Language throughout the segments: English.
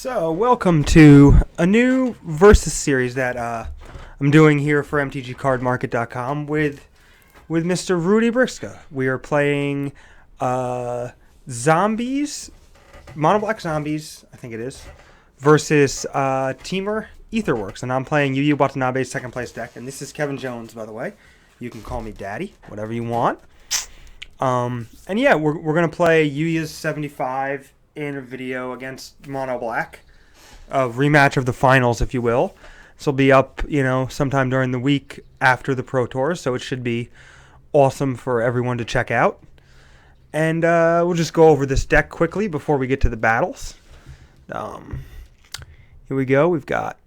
So, welcome to a new Versus series that I'm doing here for MTGCardMarket.com with Mr. Rudy Briksza. We are playing Zombies, Mono Black Zombies, I think it is, versus Temur Etherworks. And I'm playing Yu Yu Watanabe's second place deck. And this is Kevin Jones, by the way. You can call me Daddy, whatever you want. And yeah, we're going to play Yu Yu's 75 in a video against Mono Black. A rematch of the finals, if you will. This will be up, sometime during the week after the Pro Tour, so it should be awesome for everyone to check out. And we'll just go over this deck quickly before we get to the battles. Here we go. We've got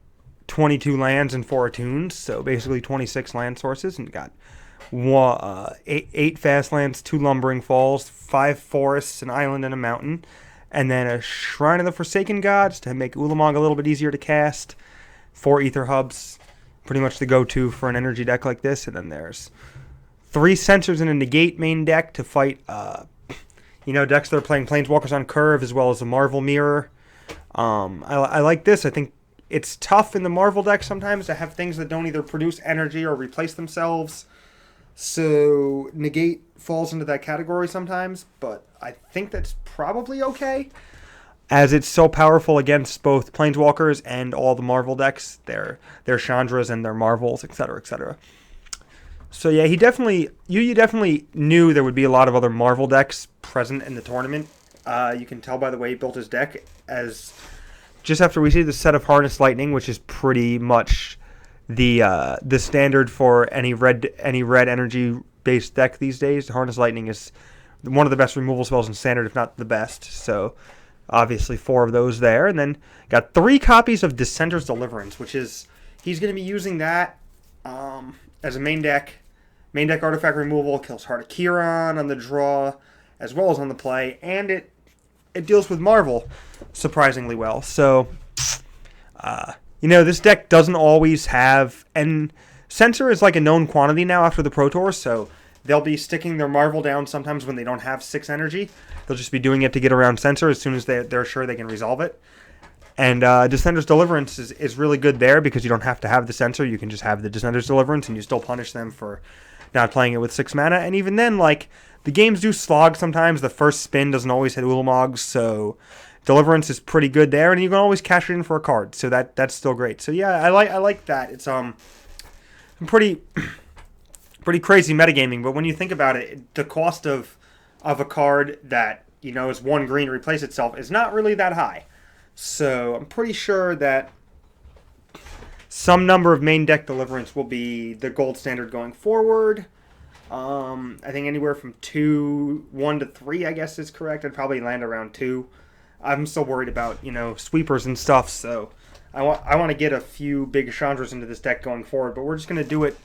22 lands and 4 attunes, so basically 26 land sources, and got eight fast lands, 2 lumbering falls, 5 forests, an island, and a mountain. And then a Shrine of the Forsaken Gods to make Ulamog a little bit easier to cast. 4 Ether Hubs, pretty much the go-to for an energy deck like this. And then there's 3 Censors and a Negate main deck to fight, decks that are playing Planeswalkers on curve, as well as a Marvel Mirror. I like this. I think it's tough in the Marvel deck sometimes to have things that don't either produce energy or replace themselves. So Negate falls into that category sometimes, but I think that's probably okay, as it's so powerful against both Planeswalkers and all the Marvel decks, their Chandras and their Marvels, etc., etc. So yeah, Yu definitely knew there would be a lot of other Marvel decks present in the tournament. You can tell by the way he built his deck, as just after we see the set of Harness Lightning, which is pretty much the standard for any red energy based deck these days. Harness Lightning is one of the best removal spells in Standard, if not the best. So obviously 4 of those there, and then got 3 copies of Dissenter's Deliverance, which is he's going to be using that as a main deck artifact removal. Kills Heart of Kiran on the draw as well as on the play, and it deals with Marvel surprisingly well. So this deck doesn't always have, and Censor is like a known quantity now after the Pro Tour, so they'll be sticking their Marvel down sometimes when they don't have 6 energy. They'll just be doing it to get around Censor as soon as they're sure they can resolve it. And Dissenter's Deliverance is really good there because you don't have to have the Censor. You can just have the Dissenter's Deliverance and you still punish them for not playing it with 6 mana. And even then, the games do slog sometimes. The first spin doesn't always hit Ulamog, so Deliverance is pretty good there, and you can always cash it in for a card, so that's still great. So yeah, I like that. It's pretty crazy metagaming, but when you think about it, the cost of a card that is 1 green to replace itself is not really that high. So I'm pretty sure that some number of main deck Deliverance will be the gold standard going forward. I think anywhere from 1 to 3, I guess, is correct. I'd probably land around 2. I'm still worried about, sweepers and stuff, so I want to get a few big Chandras into this deck going forward, but we're just going to do it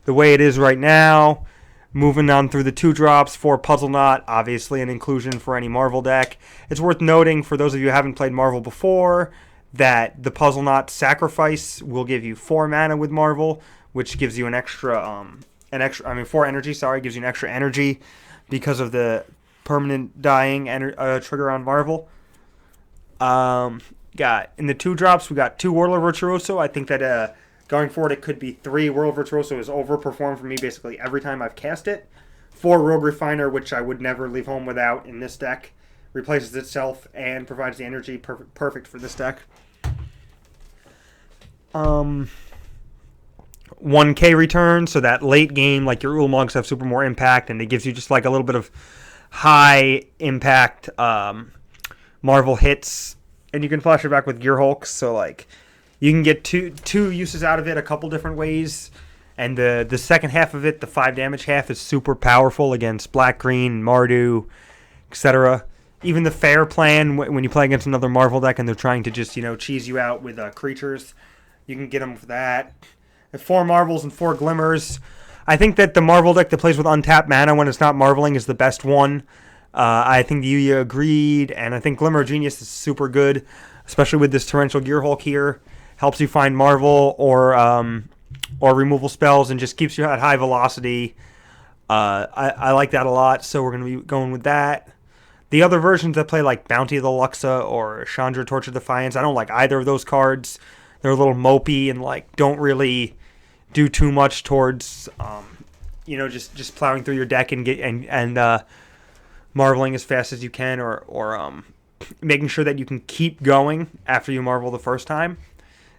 the way it is right now. Moving on through the 2 drops for Puzzle Knot, obviously an inclusion for any Marvel deck. It's worth noting, for those of you who haven't played Marvel before, that the Puzzle Knot Sacrifice will give you 4 mana with Marvel, which gives you an extra 4 energy, gives you an extra energy because of the permanent dying trigger on Marvel. Got in the 2 drops, we got 2 Whirler Virtuoso. I think that going forward it could be 3. Whirler Virtuoso has overperformed for me basically every time I've cast it. 4 Rogue Refiner, which I would never leave home without in this deck, replaces itself and provides the energy perfect for this deck. 1K return, so that late game, your Ulamogs have super more impact, and it gives you just a little bit of high impact Marvel hits, and you can flash it back with Gear Hulk, so you can get two uses out of it a couple different ways, and the second half of it, the 5 damage half, is super powerful against Black, Green, Mardu, etc. Even the Fair plan, when you play against another Marvel deck and they're trying to just cheese you out with creatures, you can get them for that. 4 Marvels and 4 Glimmers. I think that the Marvel deck that plays with untapped mana when it's not Marveling is the best one. I think the Yuya agreed, and I think Glimmer of Genius is super good, especially with this Torrential Gear Hulk here. Helps you find Marvel or removal spells and just keeps you at high velocity. I like that a lot, so we're going to be going with that. The other versions that play like Bounty of the Luxa or Chandra Torch of Defiance, I don't like either of those cards. They're a little mopey and like don't really do too much towards just plowing through your deck and marveling as fast as you can, or making sure that you can keep going after you marvel the first time.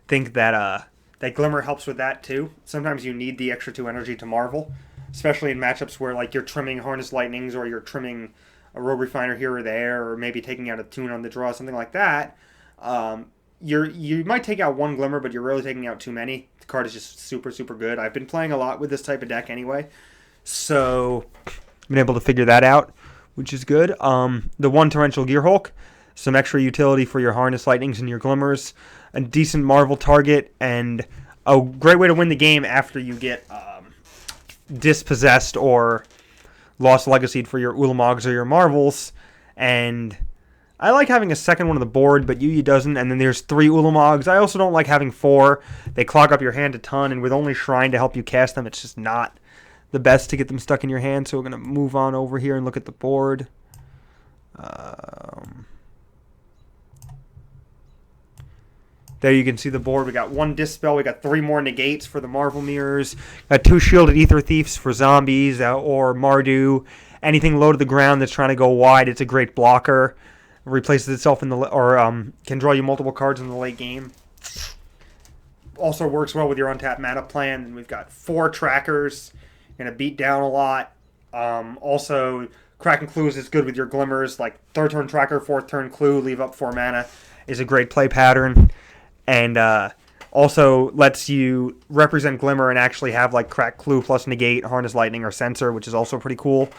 Think that that Glimmer helps with that too. Sometimes you need the extra 2 energy to marvel, especially in matchups where like you're trimming Harness Lightnings or you're trimming a Rogue Refiner here or there, or maybe taking out a tune on the draw, something like that. You might take out 1 Glimmer, but you're really taking out too many. The card is just super, super good. I've been playing a lot with this type of deck anyway, so I've been able to figure that out, which is good. The 1 Torrential Gearhulk, some extra utility for your Harness Lightnings and your Glimmers, a decent Marvel target, and a great way to win the game after you get dispossessed or lost legacied for your Ulamogs or your Marvels. And I like having a second one on the board, but Yu doesn't. And then there's 3 Ulamogs. I also don't like having 4. They clog up your hand a ton, and with only Shrine to help you cast them, it's just not the best to get them stuck in your hand. So we're going to move on over here and look at the board. There you can see the board. We got 1 Dispel. We got 3 more negates for the Marvel Mirrors. Got 2 Shielded Ether Thieves for zombies or Mardu. Anything low to the ground that's trying to go wide, it's a great blocker. Replaces itself in the can draw you multiple cards in the late game. Also works well with your untapped mana plan. And we've got 4 trackers. Gonna beat down a lot. Also, Kraken Clues is good with your Glimmers. Like 3rd turn tracker, 4th turn clue, leave up 4 mana is a great play pattern. And also lets you represent Glimmer and actually have like Crack Clue plus Negate, Harness Lightning, or Censor, which is also pretty cool.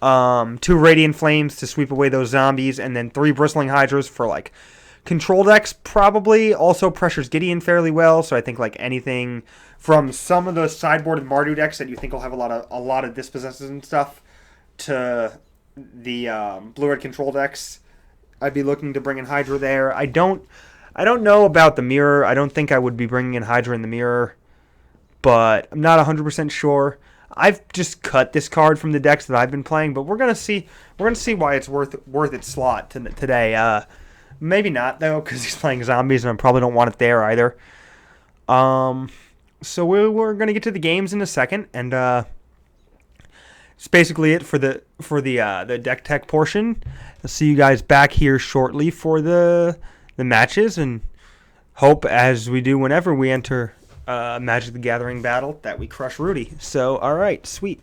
2 Radiant Flames to sweep away those zombies, and then 3 Bristling Hydras for like control decks probably. Also pressures Gideon fairly well, so I think like anything from some of the sideboarded Mardu decks that you think will have a lot of dispossesses and stuff to the blue-red control decks, I'd be looking to bring in Hydra there. I don't know about the mirror. I don't think I would be bringing in Hydra in the mirror, but I'm not 100% sure. I've just cut this card from the decks that I've been playing, but we're gonna see why it's worth its slot today. Maybe not though, because he's playing zombies, and I probably don't want it there either. So we're gonna get to the games in a second, and it's basically it for the deck tech portion. I'll see you guys back here shortly for the matches, and hope, as we do whenever we enter Magic the Gathering battle, that we crush Rudy. So, all right, sweet.